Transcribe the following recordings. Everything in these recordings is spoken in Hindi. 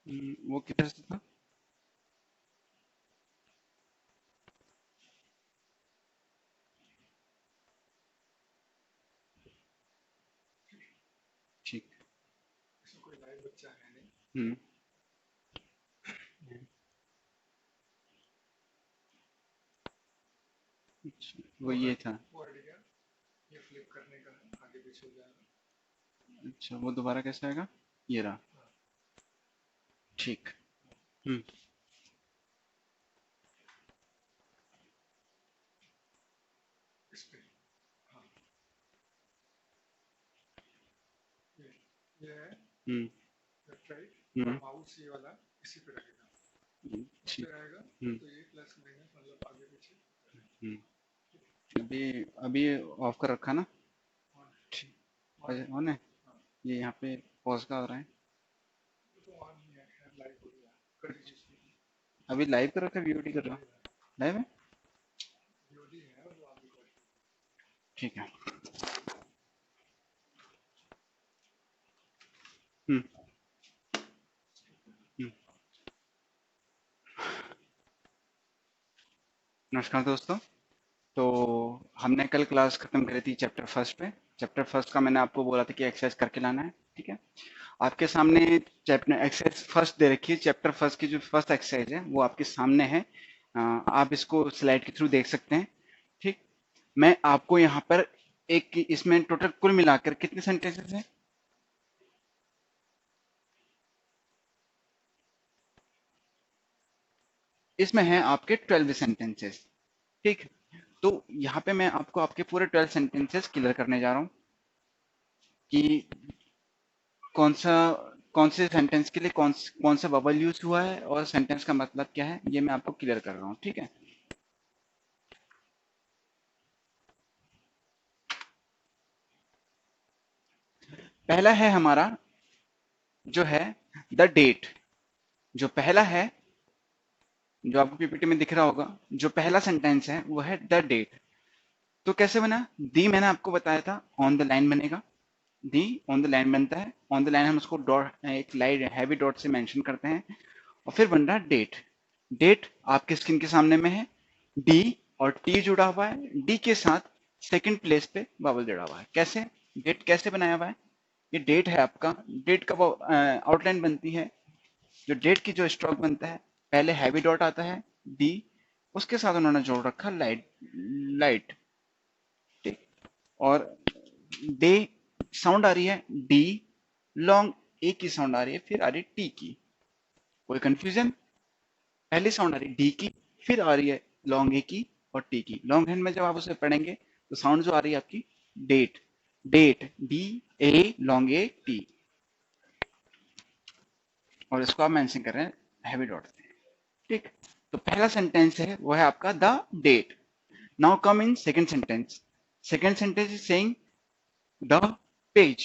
वो किधर से था? ठीक। इसमें कोई लाइव बच्चा है नहीं। हम्म। अच्छा, वो ये था। वो हट गया। ये फ्लिप करने का है, आगे पीछे हो जाएगा। अच्छा, वो दोबारा कैसे आएगा? ये रहा। हाँ, ठीक। हम्म। इस पे। हाँ, ये ये है हम्म। Left right. और हम्म। माउस ये वाला इसी पे रखेगा। इस ठीक। पे रहेगा हम्म। तो ये प्लस माइनस मतलब आगे पीछे करेगा। हम्म। अभी अभी ऑफ कर रखा ना? ऑन ठीक। ऑन अच्छा, है। ऑन है। हाँ, ये यहाँ पे पॉज का आ रहा है। वो तो ऑन ही है, लाइव हो गया। कर दीजिए इसमें। अभी लाइव कर रखा है, वीओडी कर रहा? लाइव है। लाइव है। वीओडी है और वो आप रिकॉर्ड कर। ठीक है। हम्म। हम्म। नमस्कार दोस्तों। तो हमने कल क्लास खत्म करी थी चैप्टर फर्स्ट पे। चैप्टर फर्स्ट का मैंने आपको बोला था कि एक्सरसाइज करके लाना है। ठीक है। आपके सामने चैप्टर एक्सरसाइज फर्स्ट दे रखी है। चैप्टर फर्स्ट की जो फर्स्ट एक्सरसाइज है वो आपके सामने है। आप इसको स्लाइड के थ्रू देख सकते हैं। ठीक। मैं आपको यहाँ पर एक इसमें टोटल कुल मिलाकर कितने सेंटेंसेस हैं? इसमें हैं आपके 12 सेंटेंसेस। ठीक। तो यहाँ पे मैं आपको आपके पूरे 12 सेंटेंसेस क्लियर करने जा रहा हूँ कि कौन सा कौन से सेंटेंस के लिए कौन सा बबल यूज हुआ है और सेंटेंस का मतलब क्या है, ये मैं आपको क्लियर कर रहा हूँ। ठीक है। पहला है हमारा जो है द डेट। जो पहला है, जो आपको पीपीटी में दिख रहा होगा, जो पहला सेंटेंस है वो है द डेट। तो कैसे बना? दी मैंने आपको बताया था ऑन द लाइन बनेगा। दी ऑन द लाइन बनता है। ऑन द लाइन हम उसको डॉट, एक लाइन हैवी डॉट से मेंशन करते हैं। और फिर बन रहा डेट। डेट आपके स्क्रीन के सामने में है। डी और टी जुड़ा हुआ है। डी के साथ सेकंड प्लेस पे बबल जुड़ा हुआ है। कैसे? डेट कैसे बनाया हुआ है? ये डेट है आपका। डेट का आउटलाइन बनती है। जो डेट की जो स्ट्रोक बनता है, पहले हैवी डॉट आता है डी, उसके साथ उन्होंने जोड़ रखा लाइट। लाइट। ठीक। और डे साउंड आ रही है डी, लॉन्ग ए की साउंड आ रही है, फिर आ रही है टी की। कोई कंफ्यूजन? पहली साउंड आ रही है डी की, फिर आ रही है लॉन्ग ए की और टी की। लॉन्ग हैंड में जब आप उसे पढ़ेंगे तो साउंड जो आ रही है आपकी date. Date D A long A T. और इसको आप मेंशन कर रहे हैं हैवी डॉट से। ठीक। तो पहला सेंटेंस है वो है आपका the date. Now come in second sentence. Second sentence is saying the page.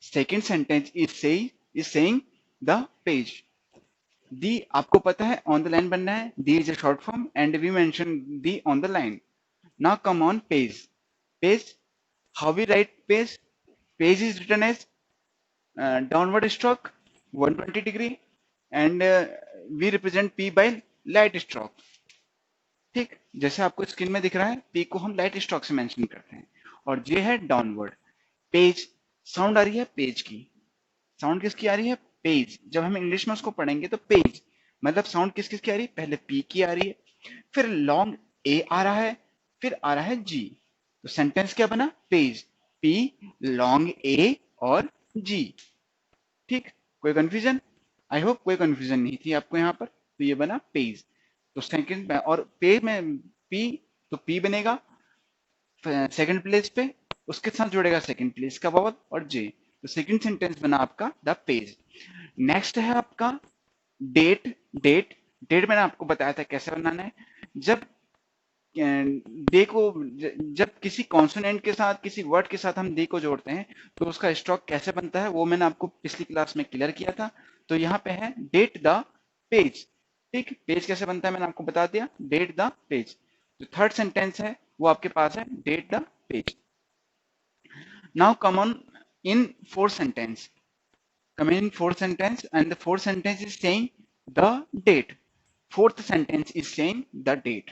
Second sentence is saying the page. The आपको पता है ऑन द लाइन बनना है। The is a short form and we mention the on the line. Now come on page. Page, how we write page? Page is written as downward stroke 120 degree, and we represent p by light stroke. ठीक। जैसे आपको स्क्रीन में दिख रहा है, p को हम लाइट स्ट्रोक से मेंशन करते हैं और ये है डाउनवर्ड। पेज, साउंड आ रही है पेज की। साउंड किसकी आ रही है? पेज। जब हम इंग्लिश में उसको पढ़ेंगे तो पेज मतलब साउंड किस किस की आ रही है? पहले पी की आ रही है, फिर लॉन्ग ए आ रहा है, फिर आ रहा है जी। तो सेंटेंस क्या बना? पेज, पी, लॉन्ग ए और जी। ठीक। कोई कंफ्यूजन? आई होप कोई कंफ्यूजन नहीं थी आपको यहाँ पर। तो ये बना पेज। तो सेकंड और पेज में पी, तो पी बनेगा सेकंड प्लेस पे, उसके साथ जुड़ेगा सेकंड प्लेस का बबल और जे। तो सेकंड सेंटेंस बना आपका द पेज। नेक्स्ट है आपका डेट। डेट, डेट मैंने आपको बताया था कैसे बनाना है। जब डे को, जब किसी कॉन्सोनेंट के साथ, किसी वर्ड के साथ हम डे को जोड़ते हैं तो उसका स्ट्रोक कैसे बनता है वो मैंने आपको पिछली क्लास में क्लियर किया था। तो यहाँ पे है डेट द पेज। ठीक। पेज कैसे बनता है मैंने आपको बता दिया, डेट द पेज। जो थर्ड सेंटेंस है वो आपके पास है date the page. Now come on in fourth sentence. come in fourth sentence, and the fourth sentence is saying the date. Fourth sentence is saying the date.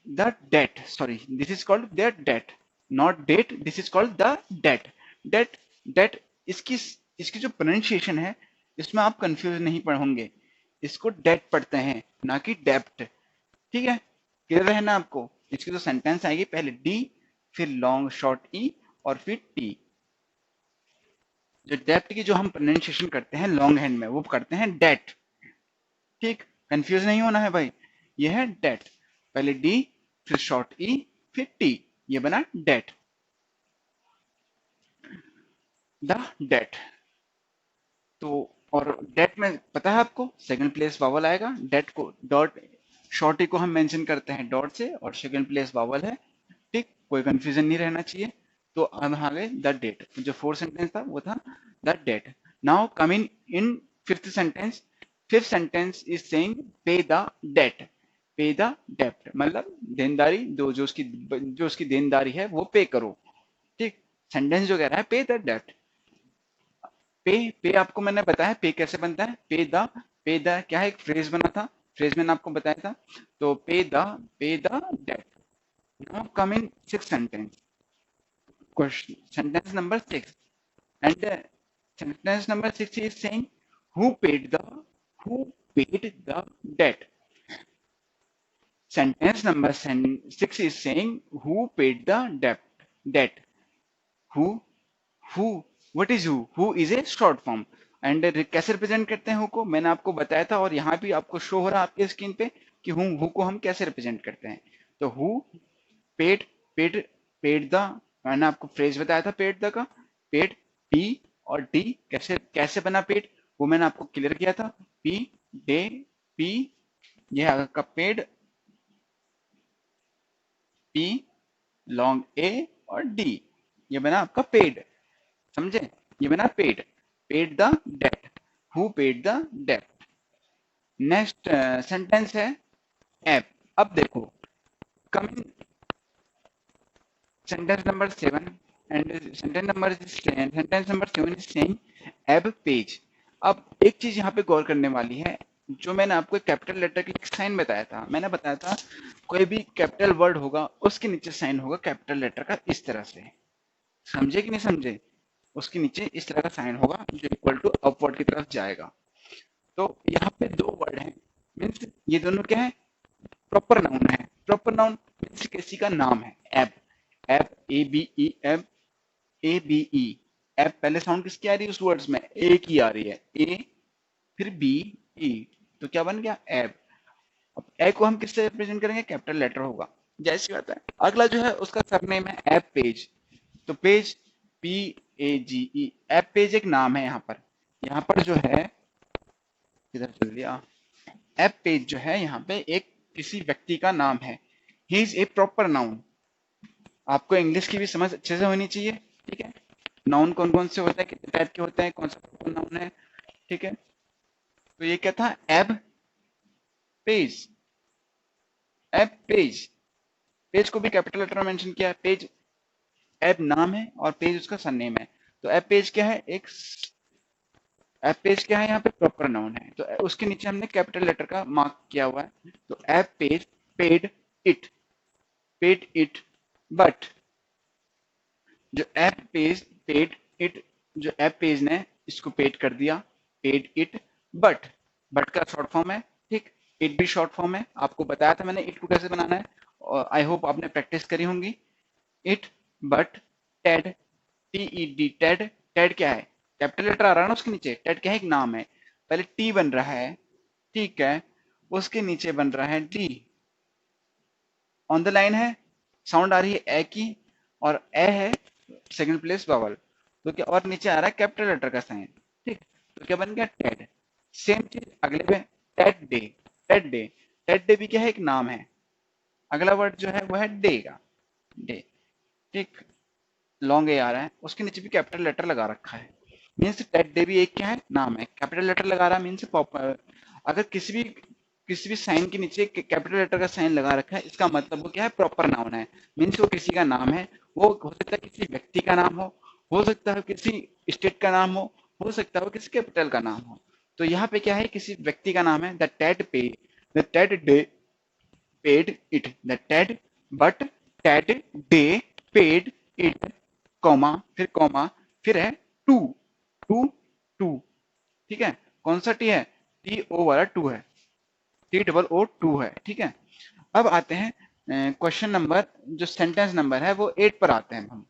The debt, sorry, this is called the debt, not date, this is called the debt. Debt इसकी इसकी जो प्रोनाउंसिएशन है इसमें आप कंफ्यूज नहीं पड़ होंगे, इसको डेट पढ़ते हैं ना कि डेप्ट, ठीक है, क्लियर है ना आपको। इसकी जो सेंटेंस आएगी पहले डी, फिर लॉन्ग शॉर्ट ई और फिर टी। जो डेप्ट की जो हम प्रोनाउंसिएशन करते हैं लॉन्ग हैंड में वो करते हैं डेट, ठीक, कंफ्यूज नहीं होना है भाई, ये है डेट, पहले डी फिर शॉर्ट ई फिर टी, ये बना डेट, द डेट। तो और डेट में पता है आपको सेकंड प्लेस वावल आएगा, डेट को डॉट शॉर्ट ई को हम मेंशन करते हैं डॉट से और सेकंड प्लेस वावल है, ठीक, कोई कंफ्यूजन नहीं रहना चाहिए। तो अब आ गए द डेट, जो फोर्थ सेंटेंस था वो था the date. Now coming in fifth sentence, fifth sentence is saying pay the date, pay the डेप्ट, मतलब देनदारी दो, जो उसकी देनदारी है वो पे करो, ठीक। सेंटेंस जो कह रहा है पे द डेप्ट, पे आपको मैंने बताया पे कैसे बनता है, पे द क्या है, एक फ्रेज बना था, फ्रेज मैंने आपको बताया था, तो पे द डेप्ट। Now come in six sentence, question sentence number 6, and sentence number 6 is saying who paid the debt. Sentence number 6 is saying who paid the debt. Who, what is who is a short form, and कैसे रिप्रेजेंट करते हैं who को मैंने आपको बताया था, और यहाँ भी आपको शो हो रहा है आपके स्क्रीन पे कि who को हम कैसे रिप्रेजेंट करते हैं। तो who paid the, मैंने आपको फ्रेज बताया था paid the का, paid P और D कैसे बना paid वो मैंने आपको क्लियर किया था, P डे P, यह आपका पेड, P लॉन्ग A और D, ये बना आपका पेड, समझे, ये बना paid the date, who paid the date. Next sentence है एप। अब देखो coming sentence number 7 and sentence number 7 is saying एब पेज। अब एक चीज यहाँ पे गौर करने वाली है, जो मैंने आपको कैपिटल लेटर के लिए साइन बताया था, मैंने बताया था कोई भी कैपिटल वर्ड होगा उसके नीचे साइन होगा कैपिटल लेटर का इस तरह से, समझे कि नहीं समझे, उसके नीचे इस तरह का साइन होगा जो इक्वल टू अपवर्ड की तरफ जाएगा। तो यहाँ पे दो वर्ड हैं, मीन्स ये दोनों क्या है, प्रॉपर नाउन है, प्रॉपर नाउन मीन्स किसी का नाम है, एब, ABE, ABE, एब पहले साउंड किसकी आ रही है उस वर्ड्स में, ए की आ रही है, ए फिर बी ई, तो क्या बन गया एब। अब ए को हम किससे रिप्रेजेंट करेंगे, कैपिटल लेटर होगा, जैसी बात है। अगला जो है उसका सरनेम है एब पेज, तो पेज PAGE, एब पेज एक नाम है, यहाँ पर जो है किधर चल दिया, एब पेज जो है यहाँ पे एक किसी व्यक्ति का नाम है, he is a proper noun. आपको इंग्लिश की भी समझ अच्छे से होनी चाहिए, ठीक है, नाउन कौन कौन से होते हैं, कितने टाइप के होते हैं, कौन सा प्रॉपर नाउन है, ठीक है। तो ये क्या था, एब पेज, एब पेज, पेज को भी कैपिटल लेटर में मेंशन किया है, पेज एब नाम है और पेज उसका सरनेम है। तो एब पेज क्या है, एक एब पेज क्या है यहाँ पे, प्रॉपर नाउन है, तो उसके नीचे हमने कैपिटल लेटर का मार्क किया हुआ है। तो एब पेज पेड इट बट, जो एब पेज पेड इट, जो एब पेज ने इसको पेड कर दिया, पेड इट, बट का शॉर्ट फॉर्म है, ठीक, इट भी शॉर्ट फॉर्म है, आपको बताया था मैंने इट को कैसे बनाना है, और आई होप आपने प्रैक्टिस करी होंगी। It but Ted, TED, Ted क्या है, कैपिटल लेटर आ रहा है ना उसके नीचे, टेड क्या है, एक नाम है, पहले टी बन रहा है, ठीक है, उसके नीचे बन रहा है डी, ऑन द लाइन है, साउंड आ रही है ए की, और ए है सेकंड प्लेस वावल, तो क्या, और नीचे आ रहा है कैपिटल लेटर का साइन, ठीक, तो क्या बन गया टेड। सेम चीज अगले पे, टेड डे भी क्या है, एक नाम है, अगला वर्ड जो है वो है डे का, डे, ठीक, लॉन्ग ए आ रहा है, उसके नीचे भी कैपिटल लेटर लगा रखा है, मीन्स टेड डे भी एक क्या है, नाम है, कैपिटल लेटर लगा रहा है मीन्स अगर किसी भी साइन के नीचे कैपिटल लेटर का साइन लगा रखा है, इसका मतलब वो क्या है, प्रॉपर नाउन है, मीन्स वो किसी का नाम है, वो हो सकता है किसी व्यक्ति का नाम हो सकता है किसी स्टेट का नाम हो सकता है वो किसी कैपिटल का नाम हो। तो यहाँ पे क्या है, किसी व्यक्ति का नाम है, the Ted day paid it, the Ted, but Ted day paid it, comma, फिर है टू, टू, टू, ठीक है। कौन सा टी है, टी ओ वाला टू है, टी डबल ओ टू है, ठीक है। अब आते हैं क्वेश्चन नंबर, जो सेंटेंस नंबर है वो 8 पर आते हैं हम।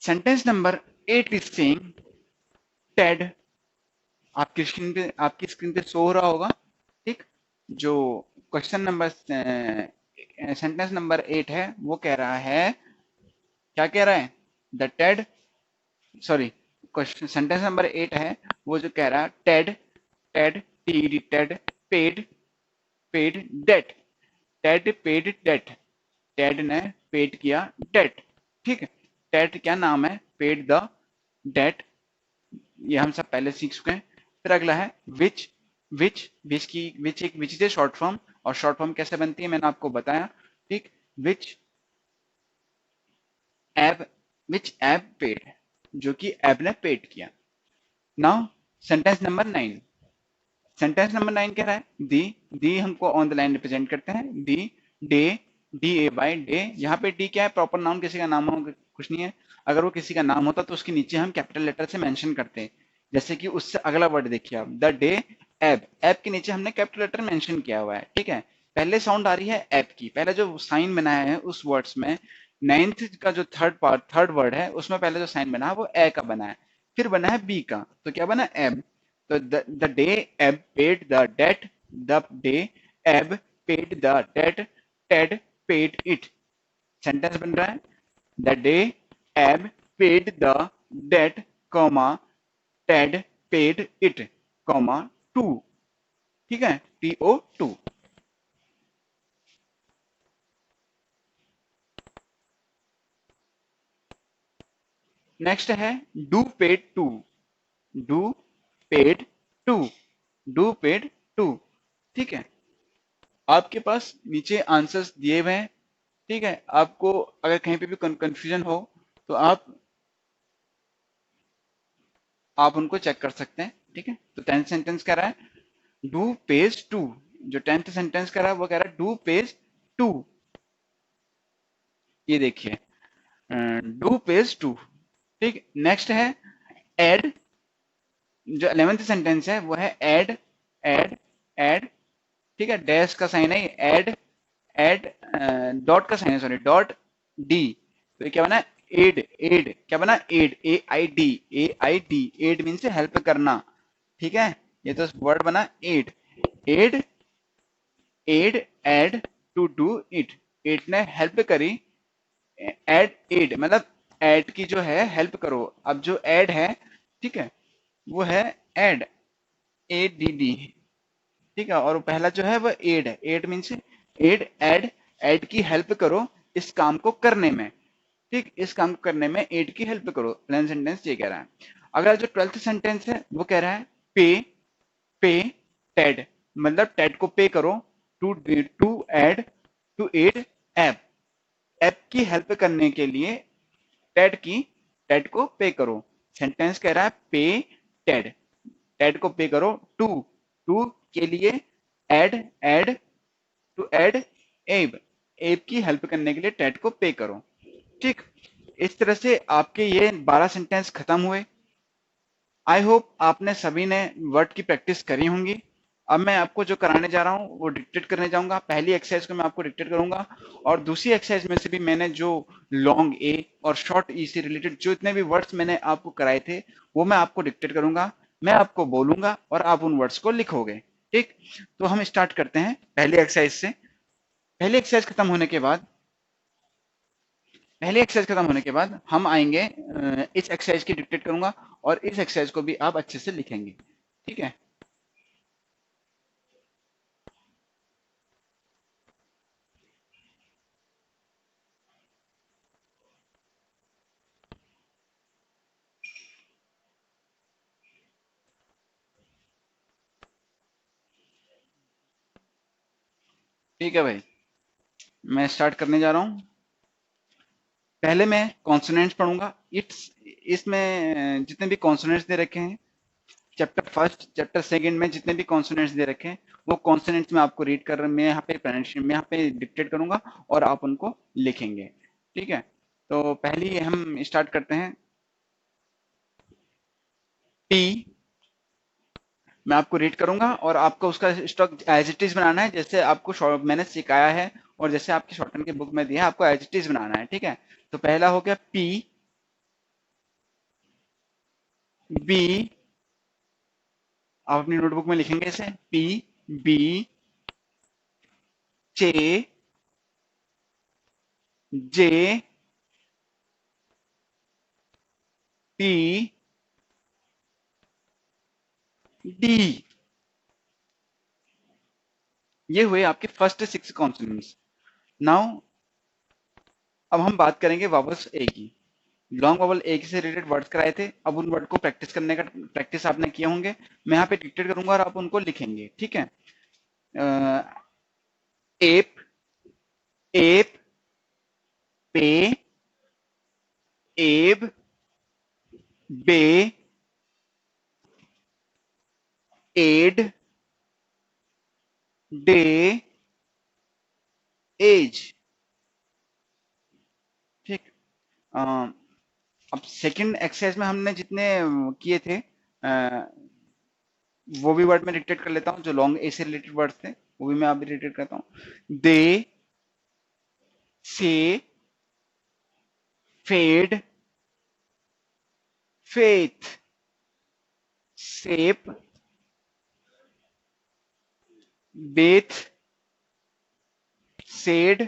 Sentence number 8 is saying Ted, आपकी स्क्रीन पे शो हो रहा होगा, ठीक। जो क्वेश्चन नंबर सेंटेंस नंबर 8 है वो कह रहा है, क्या कह रहा है, the Ted, sorry, question sentence number 8 है वो जो कह रहा है, Ted, Ted paid, date, Ted paid date, Ted ने पेड किया डेट, ठीक है। टेड क्या नाम है, पेड द डेट, ये हम सब पहले सीख चुके हैं। फिर अगला है which, which is a short form, और शॉर्ट फॉर्म कैसे बनती है मैंने आपको बताया, ठीक। विच एब, विच एब पेड, जो कि एब ने पेड किया। Now sentence number 9, sentence number 9 कह रहा है दी हमको ऑन द लाइन रिप्रेजेंट करते हैं, the day, D A by day, यहाँ पे डी क्या है, प्रॉपर नाउन, किसी का नाम हो कुछ नहीं है। अगर वो किसी का नाम होता तो उसके नीचे हम कैपिटल लेटर से मेंशन करते हैं। जैसे कि उससे अगला वर्ड देखिए आप, द डे एब, एब के नीचे हमने कैपिटल लेटर मेंशन किया हुआ है, ठीक है। पहले साउंड आ रही है एब की, पहले जो साइन बनाया है उस वर्ड्स में, नाइन्थ का जो थर्ड वर्ड है उसमें पहले जो साइन बना है वो ए का बना है, फिर बना है बी का, तो क्या बना एब। तो the day Ebb paid the debt, the day Ebb paid the debt, Ted paid it. Sentence बन रहा है, the day Ebb paid the debt, comma Ted paid it, comma to, ठीक है, TO2। नेक्स्ट है do paid to, do paid to, do paid to, ठीक है। आपके पास नीचे आंसर्स दिए हुए हैं, ठीक है। आपको अगर कहीं पे भी कंफ्यूजन हो तो आप उनको चेक कर सकते हैं, ठीक है। तो 10th सेंटेंस कह रहा है डू पेज टू, जो 10th सेंटेंस कह रहा है वो कह रहा है डू पेज टू, ये देखिए, डू पेज टू, ठीक। नेक्स्ट है एड, जो 11th सेंटेंस है वो है एड, एड, एड, ठीक है। डैश का साइन है, एड, एड, डॉट का साइन है, सॉरी, डॉट डी, तो ये क्या बना, एड, एड क्या बना, aid, A I D, A I D, aid mean से हेल्प करना, ठीक है। ये तो वर्ड बना aid, aid, aid, aid to do it, it ने हेल्प करी, एड, एड मतलब एड की जो है हेल्प करो, अब जो एड है, ठीक है, वो है एड, ए डी डी, ठीक है। और पहला जो है वो एड है, aid means aid, aid, aid की हेल्प करो इस काम को करने में, ठीक, इस काम को करने में एड की हेल्प करो, प्लेन सेंटेंस ये कह रहा है। अगला जो 12th सेंटेंस है वो कह रहा है पे, पे टेड, मतलब टेड को पे करो, to to aid, to aid एप, एप की हेल्प करने के लिए टेड को पे करो। सेंटेंस कह रहा है पे टेड, टेड को पे करो, टू, टू के लिए एड, एड टू एड एब, एब की हेल्प करने के लिए टेड को पे करो, ठीक। इस तरह से आपके ये 12 सेंटेंस खत्म हुए। आई होप आपने सभी ने वर्ड की प्रैक्टिस करी होंगी। अब मैं आपको जो कराने जा रहा हूँ वो डिक्टेट करने जाऊंगा, पहली एक्सरसाइज को मैं आपको डिक्टेट करूंगा, और दूसरी एक्सरसाइज में से भी मैंने जो लॉन्ग ए और शॉर्ट ई से रिलेटेड जो इतने भी वर्ड्स मैंने आपको कराए थे वो मैं आपको डिक्टेट करूंगा, मैं आपको बोलूंगा और आप उन वर्ड्स को लिखोगे, ठीक। तो हम स्टार्ट करते हैं पहली एक्सरसाइज से। पहली एक्सरसाइज खत्म होने के बाद, पहली एक्सरसाइज खत्म होने के बाद हम आएंगे, इस एक्सरसाइज की डिक्टेट करूंगा और इस एक्सरसाइज को भी आप अच्छे से लिखेंगे, ठीक है। ठीक है भाई, मैं स्टार्ट करने जा रहा हूँ। पहले मैं कॉन्सोनेंट्स पढ़ूंगा। इट्स इसमें जितने भी कॉन्सोनेंट्स दे रखे हैं चैप्टर फर्स्ट चैप्टर सेकंड में जितने भी कॉन्सोनेंट्स दे रखे हैं वो कॉन्सोनेंट्स में आपको रीड कर मैं यहाँ पे मैं यहाँ पे डिक्टेट करूंगा और आप उनको लिखेंगे। ठीक है, तो पहली हम स्टार्ट करते हैं। टी मैं आपको रीड करूंगा और आपको उसका स्ट्रक एज इट इज बनाना है, जैसे आपको मैंने सिखाया है और जैसे आपकी शॉर्टकट की बुक में दिया है आपको एज इट इज बनाना है। ठीक है, तो पहला हो गया पी बी, आप अपनी नोटबुक में लिखेंगे इसे पी बी चे जे टी डी, ये हुए आपके फर्स्ट 6 कॉन्सोनेंट्स। नाउ अब हम बात करेंगे वावल्स ए की। लॉन्ग वावल ए से रिलेटेड वर्ड्स कराए थे, अब उन वर्ड को प्रैक्टिस करने का प्रैक्टिस आपने किए होंगे। मैं यहाँ पे डिक्टेट करूंगा और आप उनको लिखेंगे। ठीक है, एप एप पे एब बे एड डे एज। ठीक, अ, अब सेकंड एक्सरसाइज में हमने जितने किए थे वो भी वर्ड में डिक्टेट कर लेता हूँ, जो लॉन्ग ए से रिलेटेड वर्ड्स थे वो भी मैं अभी डिक्टेट करता हूँ। They say fade faith sape bathe said,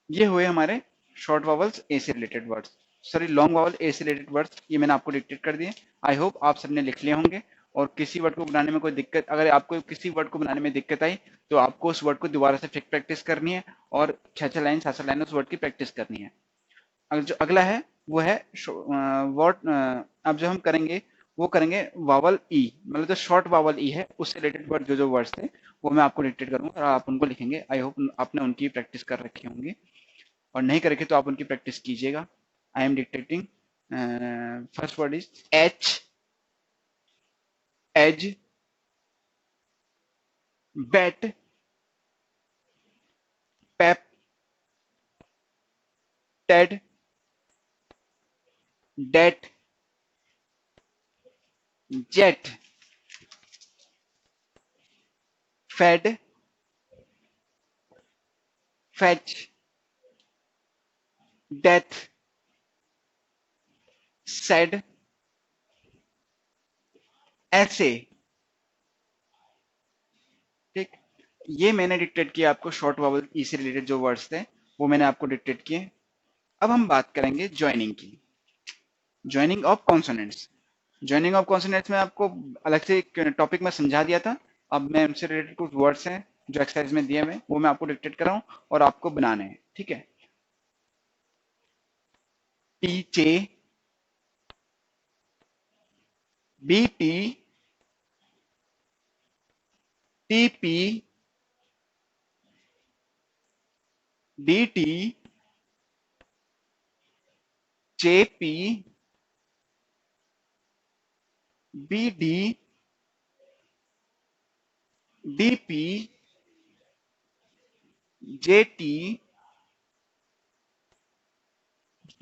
ये हुए हमारे शॉर्ट वावल्स ए से related words, sorry long vowel A से रिलेटेड वर्ड्स, ये मैंने आपको डिक्टेट कर दिए। आई होप आप सबने लिख लिए होंगे। और किसी वर्ड को बनाने में कोई दिक्कत, अगर आपको किसी वर्ड को बनाने में दिक्कत आई तो आपको उस वर्ड को दोबारा से फिर प्रैक्टिस करनी है और 6 लाइन 7 लाइन उस वर्ड की प्रैक्टिस करनी है। जो अगला है वो है वर्ड, अब जो हम करेंगे वो करेंगे वावल ई, मतलब जो शॉर्ट वावल ई है उससे रिलेटेड वर्ड जो जो वर्ड्स थे वो मैं आपको डिक्टेट करूंगा और आप उनको लिखेंगे। आई होप आपने उनकी प्रैक्टिस कर रखी होंगी, और नहीं करके तो आप उनकी प्रैक्टिस कीजिएगा। I am dictating. First word is H edge bat pep Ted date jet fed fetch death said ऐसे। ठीक, ये मैंने डिक्टेट किया आपको शॉर्ट वावल ई से रिलेटेड जो वर्ड्स थे वो मैंने आपको डिक्टेट किए। अब हम बात करेंगे ज्वाइनिंग की, joining of consonants. Joining of consonants में आपको अलग से एक टॉपिक में समझा दिया था। अब मैं उनसे रिलेटेड कुछ वर्ड्स हैं जो एक्सरसाइज में दिए हुए वो मैं आपको डिक्टेट कर रहा हूँ और आपको बनाने हैं। ठीक है, टीचे BT TP DT JP BD DP JT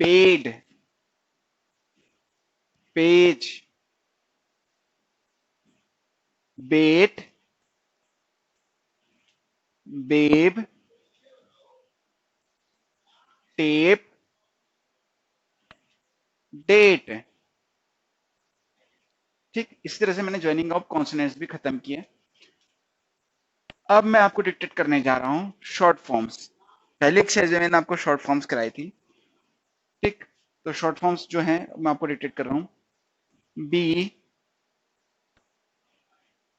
paid page bait babe tape date. ठीक, इस तरह से मैंने ज्वाइनिंग ऑफ कॉन्सोनेंट्स भी खत्म किए। अब मैं आपको डिक्टेट करने जा रहा हूं शॉर्ट फॉर्म्स। पहले एक्सरसाइज में मैंने आपको शॉर्ट फॉर्म्स कराई थी। ठीक, तो शॉर्ट फॉर्म्स जो हैं मैं आपको डिक्टेट कर रहा हूं। Be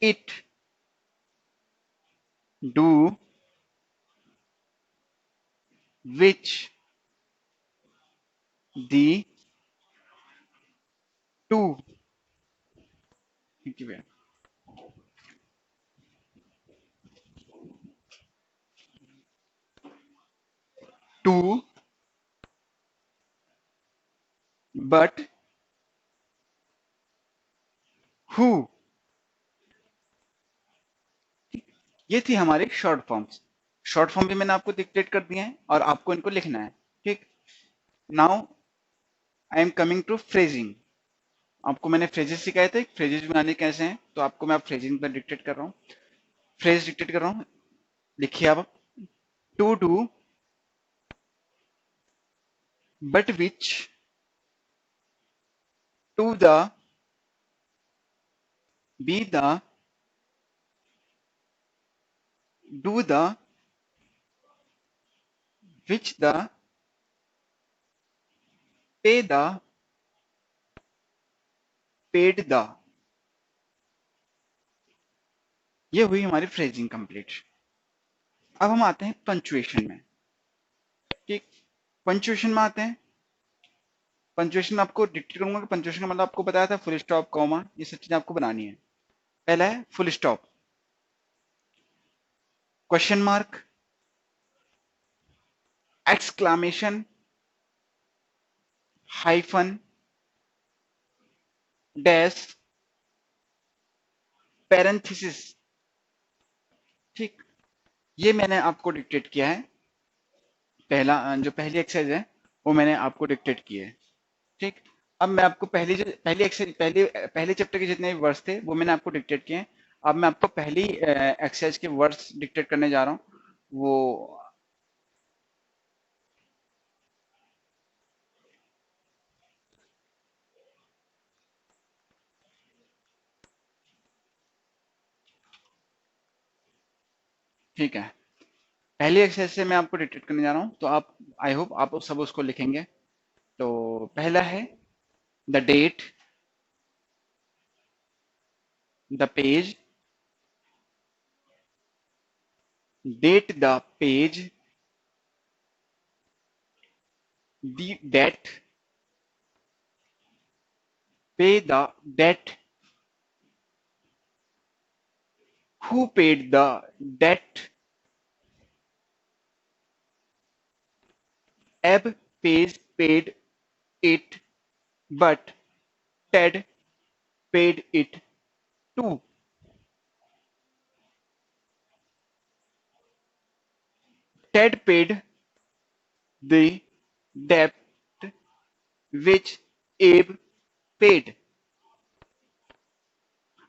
it do which the to. Thank you. To but who, ये थी हमारी शॉर्ट फॉर्म्स। शॉर्ट फॉर्म भी मैंने आपको डिक्टेट कर दिए हैं और आपको इनको लिखना है। ठीक, now I am coming to phrasing. आपको मैंने फ्रेजेस सिखाए थे, फ्रेजेस बनाने कैसे हैं, तो आपको मैं फ्रेजिंग पर डिक्टेट कर रहा हूँ, फ्रेज डिक्टेट कर रहा हूँ। लिखिए आप, to do, but which, to the, be the, do the, which the, pay the, paid the. ये हुई हमारी फ्रेजिंग कंप्लीट। अब हम आते हैं पंचुएशन में। ठीक, पंचुएशन में आते हैं। पंचुएशन में आपको डिक्टेट करूंगा कि पंचुएशन का मतलब आपको बताया था फुल स्टॉप, कॉमा, ये सब चीजें आपको बनानी है। पहला है full stop, question mark, exclamation, hyphen, dash, parenthesis. ठीक, ये मैंने आपको डिक्टेट किया है। पहला जो पहली एक्सरसाइज है वो मैंने आपको डिक्टेट की है। ठीक, अब मैं आपको पहली एक्सरसाइज, पहले चैप्टर के जितने वर्ड्स थे वो मैंने आपको डिक्टेट किए हैं। अब मैं आपको पहली एक्सरसाइज के वर्ड्स डिक्टेट करने जा रहा हूँ। वो ठीक है, पहली एक्सरसाइज से मैं आपको डिक्टेट करने जा रहा हूँ, तो आप, आई होप आप सब उसको लिखेंगे। तो पहला है the date, the page, date the page, the date, pay the date, who paid the debt, Ebb pays paid it, but Ted paid it too. Ted paid the debt which Abe paid.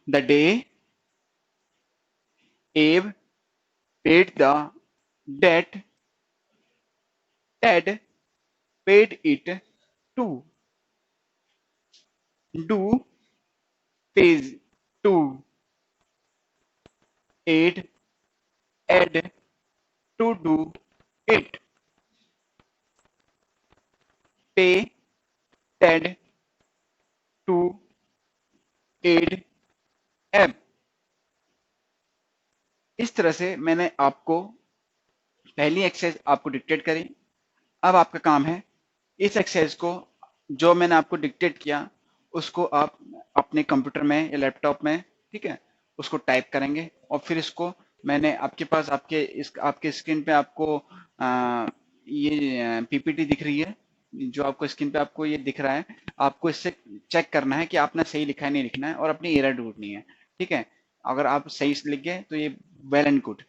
The day Abe paid the debt, Ted paid it too. Do pays to aid, add to do it. Pay Ted to aid Abe. इस तरह से मैंने आपको पहली एक्सरसाइज आपको डिक्टेट करी। अब आपका काम है इस एक्सरसाइज को, जो मैंने आपको डिक्टेट किया, उसको आप अपने कंप्यूटर में या लैपटॉप में, ठीक है, उसको टाइप करेंगे और फिर इसको मैंने आपके पास आपके स्क्रीन पे आपको ये पीपीटी दिख रही है, जो आपको स्क्रीन पे आपको ये दिख रहा है। आपको इससे चेक करना है कि आपने सही लिखा है नहीं लिखना है, और अपनी एरर ढूंढनी है। ठीक है, अगर आप सही से लिख गए तो ये वेल एंड गुड।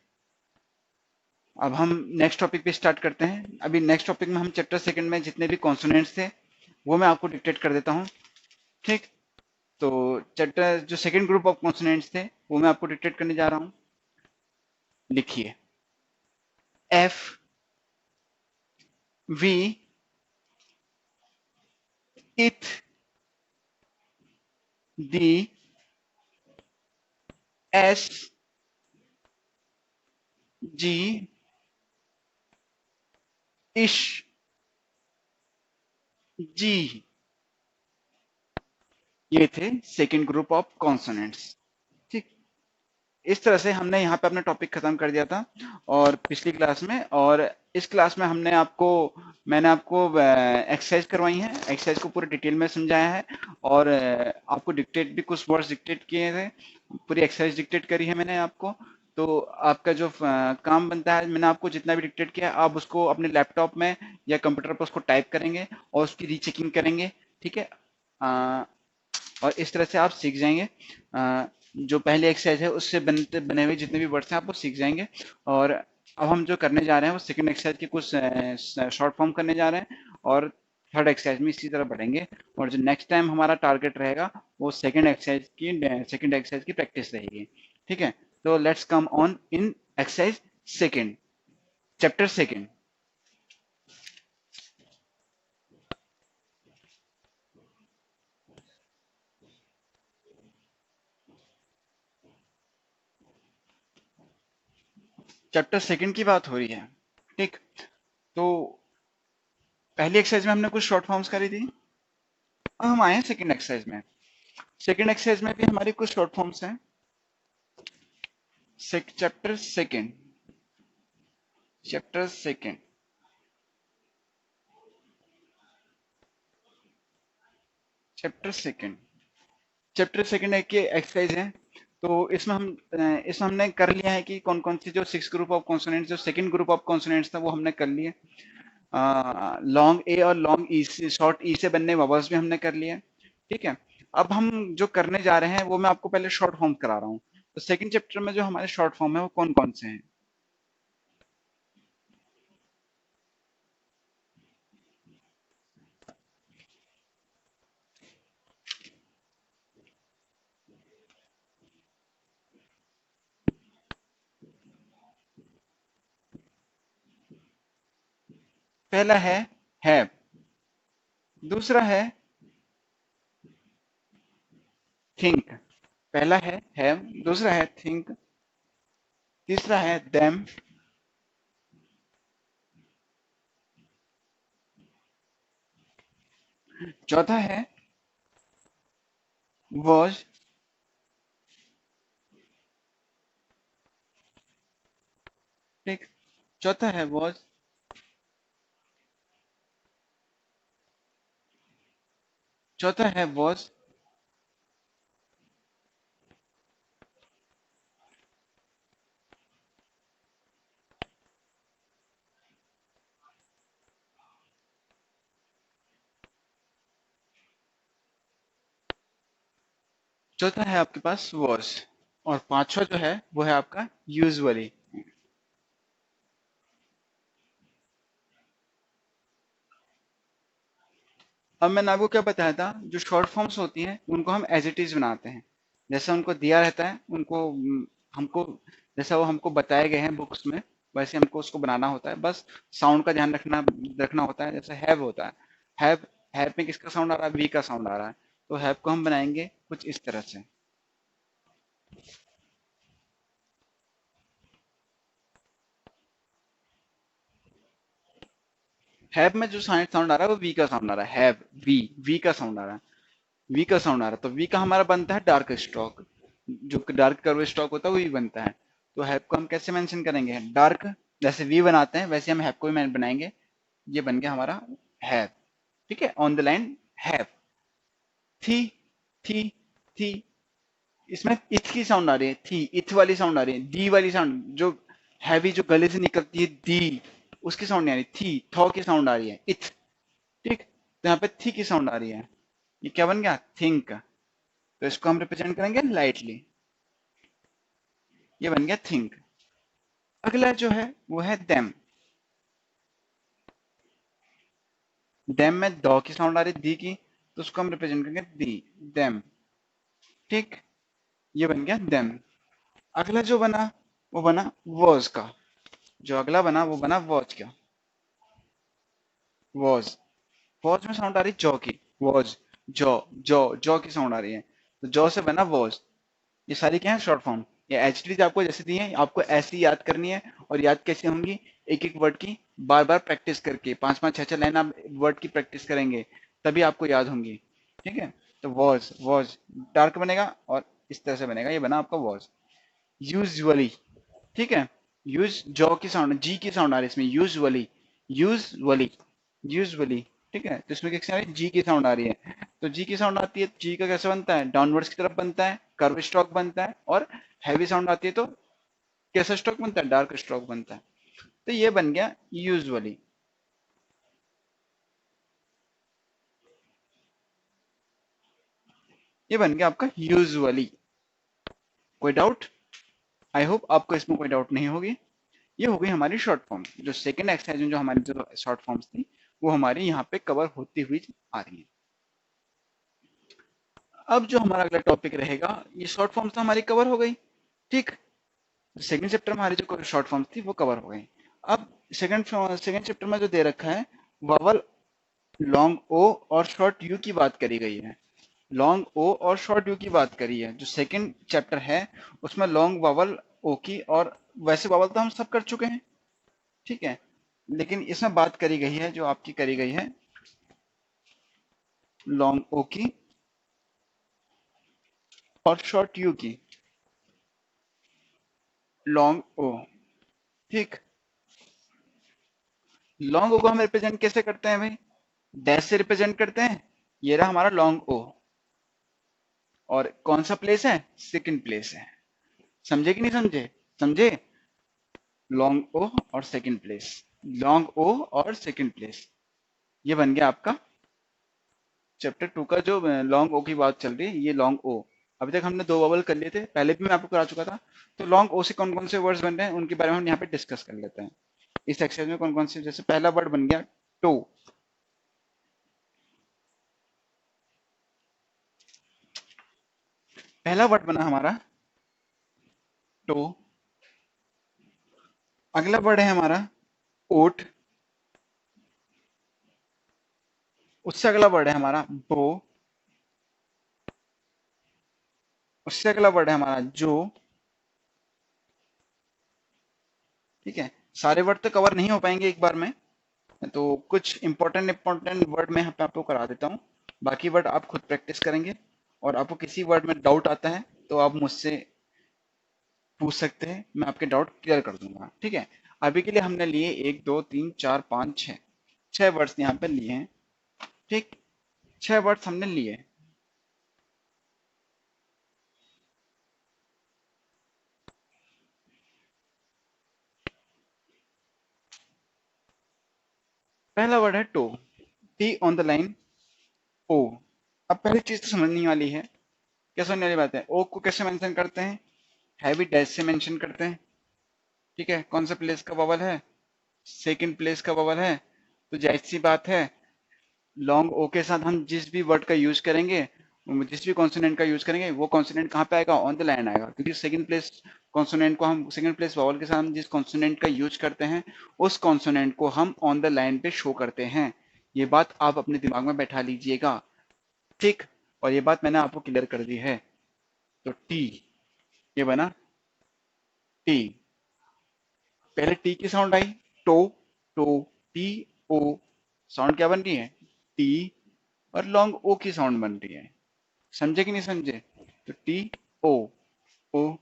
अब हम नेक्स्ट टॉपिक पे स्टार्ट करते हैं। अभी नेक्स्ट टॉपिक में हम चैप्टर सेकंड में जितने भी कॉन्सोनेंट्स थे वो मैं आपको डिक्टेट कर देता हूँ। ठीक, तो चैप्टर जो सेकंड ग्रुप ऑफ कॉन्सोनेंट्स थे वो मैं आपको डिक्टेट करने जा रहा हूँ। लिखिए, एफ, वी, इथ, डी, एस, जी, इश, जी। ये थे सेकंड ग्रुप ऑफ कॉन्सोनेंट्स। ठीक, इस तरह से हमने यहाँ पे अपना टॉपिक खत्म कर दिया था और पिछली क्लास में, और इस क्लास में मैंने आपको एक्सरसाइज करवाई है, एक्सरसाइज को पूरे डिटेल में समझाया है, और आपको डिक्टेट भी कुछ वर्ड्स डिक्टेट किए थे, पूरी एक्सरसाइज डिक्टेट करी है मैंने आपको। तो आपका जो काम बनता है, मैंने आपको जितना भी डिक्टेट किया आप उसको अपने लैपटॉप में या कंप्यूटर पर उसको टाइप करेंगे और उसकी रीचेकिंग करेंगे। ठीक है। और इस तरह से आप सीख जाएंगे। जो पहले एक्सरसाइज है उससे बनते बने हुए जितने भी वर्ड्स हैं आप वो सीख जाएंगे। और अब हम जो करने जा रहे हैं वो सेकंड एक्सरसाइज के कुछ शॉर्ट फॉर्म करने जा रहे हैं, और थर्ड एक्सरसाइज में इसी तरह बढ़ेंगे। और जो नेक्स्ट टाइम हमारा टारगेट रहेगा वो सेकंड एक्सरसाइज की प्रैक्टिस रहेगी। ठीक है। तो let's come on in exercise second, chapter second. Chapter second की बात हो रही है। ठीक। तो पहली एक्सरसाइज में हमने कुछ शॉर्ट फॉर्म्स करी थी। अब हम आए हैं सेकंड एक्सरसाइज में। सेकंड एक्सरसाइज में भी हमारी कुछ शॉर्ट फॉर्म्स हैं। Chapter second, chapter second, chapter second, chapter second की एक्सरसाइज है। तो इसमें हमने कर लिया है कि कौन कौन सी जो सिक्स ग्रुप ऑफ कॉन्सोनेंट्स, जो सेकंड ग्रुप ऑफ कॉन्सोनेंट्स था वो हमने कर लिए। लॉन्ग ए और लॉन्ग ई से, शॉर्ट ई से बनने वर्ब्स भी हमने कर लिए। ठीक है। अब हम जो करने जा रहे हैं वो मैं आपको पहले शॉर्ट फॉर्म करा रहा हूँ। तो सेकंड चैप्टर में जो हमारे शॉर्ट फॉर्म है वो कौन कौन से हैं। पहला है हैव, दूसरा है थिंक। पहला है हैव, दूसरा है थिंक, तीसरा है देम, चौथा है was, ठीक, चौथा है was, चौथा है was, चौथा है आपके पास was, और पांचवा जो है वो है आपका usually। अब मैंने आपको क्या बताया था, जो शॉर्ट फॉर्म्स होती हैं उनको हम एज इट इज बनाते हैं। जैसा उनको दिया रहता है उनको हमको, जैसा वो हमको बताए गए हैं बुक्स में, वैसे हमको उसको बनाना होता है। बस साउंड का ध्यान रखना रखना होता है। जैसे हैव होता है, हैव, हैव में किसका साउंड आ रहा है, वी का साउंड आ रहा है। तो हैव को हम बनाएंगे कुछ इस तरह से। हैव में जो साउंड आ रहा है वो वी का साउंड आ रहा है। हैव, वी का साउंड आ रहा है, वी का साउंड आ रहा है। तो वी का हमारा बनता है डार्क स्टॉक, जो डार्क कर्व स्टॉक होता है वही बनता है। तो हैव को हम कैसे मेंशन करेंगे, डार्क, जैसे वी बनाते हैं वैसे हम हैव को भी बनाएंगे। ये बन गया हमारा हैव। ठीक है, ऑन द लाइन हैव। थी, थी, थी, इसमें इथ की साउंड आ रही है, थी, इथ वाली साउंड आ रही है। दी वाली साउंड जो हैवी जो गले से निकलती है, दी, उसकी साउंड नहीं आ रही। थी, थॉ की साउंड आ रही है, इथ। ठीक, तो यहाँ पे थी की साउंड आ रही है। ये क्या बन गया, थिंक। तो इसको हम रिप्रेजेंट करेंगे लाइटली, ये बन गया थिंक। अगला जो है वो है देम। देम में दो की साउंड आ रही है, दी की, तो उसको हम रिप्रेजेंट करेंगे दी, देम। ठीक, ये बन गया देम। अगला जो बना वो बना वॉज का। जो अगला बना वो बना वॉज का, वॉज। वॉज में साउंड आ रही है जॉ की, वॉज, जॉ, जॉ, जॉ की साउंड आ रही है। तो जॉ से बना वॉज। ये सारी क्या है, शॉर्ट फॉर्म। ये एचटीज आपको जैसे दी है आपको ऐसी याद करनी है। और याद कैसे होंगी, एक एक वर्ड की बार बार प्रैक्टिस करके, पांच पांच छह छह लाइन आप वर्ड की प्रैक्टिस करेंगे तभी आपको याद होंगी। ठीक है। तो वॉज, वॉज डार्क बनेगा और इस तरह से बनेगा, ये बना आपका वॉज। यूजुअली, ठीक है, यूज जॉ की साउंड, जी की साउंड आ रही है इसमें, यूजुअली, यूजुअली, यूजुअली। ठीक है, तो इसमें क्या आ रही है, जी की साउंड आ रही है। तो जी की साउंड आती है, जी का कैसे बनता है, डाउनवर्ड्स की तरफ बनता है, कर्व स्ट्रोक बनता है। और हैवी साउंड आती है तो कैसा स्ट्रोक बनता है, डार्क स्ट्रोक बनता है। तो ये बन गया यूजुअली। ये बन गया आपका यूजुअली। कोई डाउट? आई होप आपको इसमें कोई डाउट नहीं होगी। ये हो गई हमारी शॉर्ट फॉर्म। जो सेकंड एक्सरसाइज में जो हमारी जो शॉर्ट फॉर्म्स थी वो हमारी यहाँ पे कवर होती हुई आ रही है। अब जो हमारा अगला टॉपिक रहेगा, ये शॉर्ट फॉर्म्स तो हमारी कवर हो गई, ठीक। सेकंड चैप्टर में हमारी जो शॉर्ट फॉर्म्स थी वो कवर हो गई। अब सेकंड चैप्टर में जो दे रखा है, वावल लॉन्ग ओ और शॉर्ट यू की बात करी गई है। लॉन्ग ओ और शॉर्ट यू की बात करी है। जो सेकंड चैप्टर है उसमें लॉन्ग वावल ओ की, और वैसे वावल तो हम सब कर चुके हैं, ठीक है, लेकिन इसमें बात करी गई है, जो आपकी करी गई है लॉन्ग ओ की और शॉर्ट यू की। लॉन्ग ओ, ठीक। लॉन्ग ओ को हम रिप्रेजेंट कैसे करते हैं भाई? डैश से रिप्रेजेंट करते हैं। ये रहा हमारा लॉन्ग ओ, और कौन सा प्लेस है? सेकंड प्लेस है। समझे कि नहीं समझे? समझे? लॉन्ग ओ और सेकंड प्लेस, लॉन्ग ओ और सेकंड प्लेस, ये बन गया आपका चैप्टर 2 का। जो लॉन्ग ओ की बात चल रही है, ये लॉन्ग ओ। अभी तक हमने दो बबल कर लिए थे, पहले भी मैं आपको करा चुका था। तो लॉन्ग ओ से कौन कौन से वर्ड्स बन रहे हैं उनके बारे में हम यहाँ पे डिस्कस कर लेते हैं। इस एक्सरसाइज में कौन कौन से, जैसे पहला वर्ड बन गया टो। पहला वर्ड बना हमारा टो। अगला वर्ड है हमारा ओट। उससे अगला वर्ड है हमारा बो। उससे अगला वर्ड है हमारा जो। ठीक है, सारे वर्ड तो कवर नहीं हो पाएंगे एक बार में, तो कुछ इंपॉर्टेंट इंपॉर्टेंट वर्ड मैं यहाँ पे आपको करा देता हूँ। बाकी वर्ड आप खुद प्रैक्टिस करेंगे, और आपको किसी वर्ड में डाउट आता है तो आप मुझसे पूछ सकते हैं, मैं आपके डाउट क्लियर कर दूंगा, ठीक है। अभी के लिए हमने लिए 1 2 3 4 5 6, 6 वर्ड्स यहाँ पे लिए हैं, ठीक। 6 वर्ड्स हमने लिए। पहला वर्ड है toe, T on the line O. अब पहली चीज तो समझने वाली है, क्या समझने वाली बात है? ओ को कैसे मेंशन करते हैं? हैवी डैश से मेंशन करते हैं, ठीक है। कौन सा प्लेस का बबल है? सेकंड प्लेस का बबल है। तो जाहिर सी बात है, लॉन्ग ओ के साथ हम जिस भी वर्ड का यूज करेंगे, जिस भी कॉन्सोनेंट का यूज करेंगे, वो कॉन्सोनेंट कहाँ पे आएगा? ऑन द लाइन आएगा, क्योंकि सेकंड प्लेस कॉन्सोनेंट को हम, सेकंड प्लेस वॉवल के साथ हम जिस कॉन्सोनेंट का यूज करते हैं, उस कॉन्सोनेंट को हम ऑन द लाइन पे शो करते हैं। ये बात आप अपने दिमाग में बैठा लीजिएगा, ठीक। और ये बात मैंने आपको क्लियर कर दी है। तो टी, ये बना टी। पहले टी की साउंड आई, to, to, T, O. Sound क्या बन रही है? टी। और लॉन्ग ओ की साउंड बन रही है। समझे कि नहीं समझे? तो टी ओ, ओ,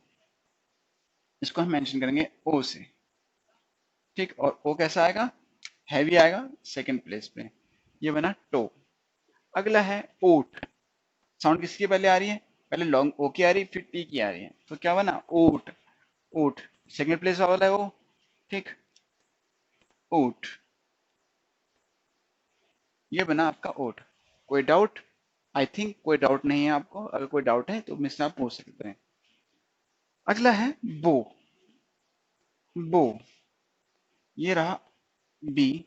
इसको हम मेंशन करेंगे ओ से, ठीक। और ओ कैसा आएगा? हैवी आएगा सेकंड प्लेस पे। ये बना टो। अगला है ओट। साउंड किसकी पहले आ रही है? पहले लॉन्ग ओ की आ रही है, फिर टी की आ रही है, तो क्या बना? ओट। ओट, सेकंड प्लेस वाला है वो, ठीक। ओट, ये बना आपका ओट। कोई डाउट? आई थिंक कोई डाउट नहीं है आपको। अगर कोई डाउट है तो मुझसे आप पूछ सकते हैं। अगला है बो। बो, ये रहा बी,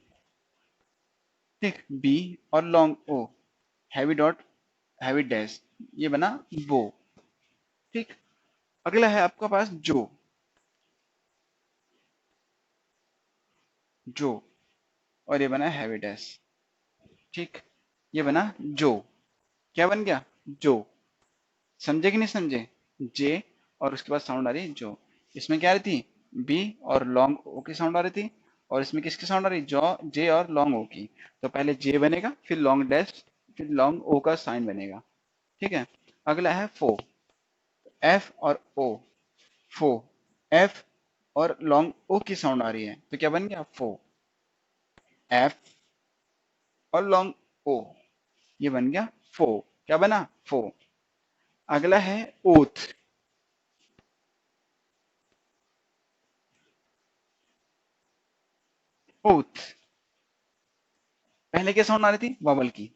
ठीक। बी और लॉन्ग ओ, हैवी डॉट, हैवी डैश, ये बना बो, ठीक। अगला है आपका पास जो। जो, और ये बना हैवी डैश, ठीक। ये बना जो। क्या बन गया? जो। समझे कि नहीं समझे? जे, और उसके बाद साउंड आ रही है जो। इसमें क्या आ रही थी? बी और लॉन्ग ओ की साउंड आ रही थी, और इसमें किसकी साउंड आ रही? जो, जे और लॉन्ग ओ की। तो पहले जे बनेगा, फिर लॉन्ग डैश, फिर लॉन्ग ओ का साइन बनेगा, ठीक है। अगला है फो। एफ और ओ, फो। एफ और लॉन्ग ओ की साउंड आ रही है, तो क्या बन गया? फो। एफ और लॉन्ग ओ, ये बन गया फो। क्या बना? फो। अगला है ओथ। ओथ, पहले क्या साउंड आ रही थी? वॉवल की।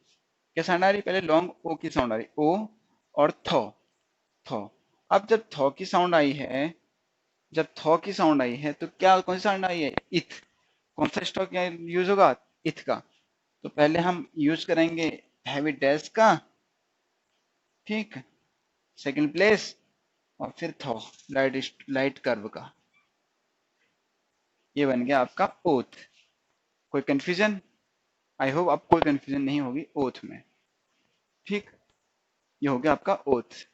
क्या साउंड आ रही? पहले लॉन्ग ओ की साउंड आ रही, ओ, और थॉ। थॉ। अब जब थॉ की साउंड आई है, जब थॉ की साउंड आई है तो क्या कौन सी साउंड आई है? इथ। कौन सा स्टॉक यूज होगा? इथ का। तो पहले हम यूज करेंगे हैवी डैश का, ठीक, सेकंड प्लेस, और फिर थॉ, लाइट कर्व का। ये बन गया आपका ओथ। कोई कंफ्यूजन? आई होप आपको कोई कंफ्यूजन नहीं होगी ओथ में, ठीक। ये हो गया आपका ओथ।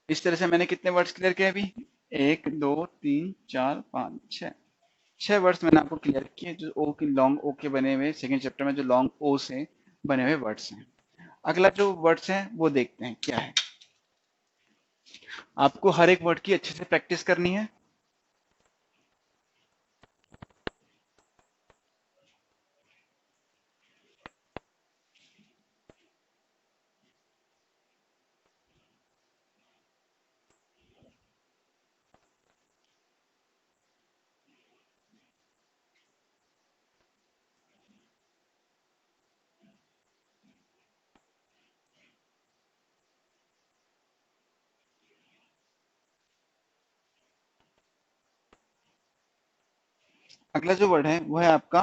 इस तरह से मैंने कितने वर्ड्स क्लियर किए अभी? 1 2 3 4 5 6। 6 वर्ड्स मैंने आपको क्लियर किए, जो ओ की लॉन्ग ओ के बने हुए सेकेंड चैप्टर में जो लॉन्ग ओ से बने हुए वर्ड्स हैं। अगला जो वर्ड्स है वो देखते हैं क्या है। आपको हर एक वर्ड की अच्छे से प्रैक्टिस करनी है। अगला जो वर्ड है वो है आपका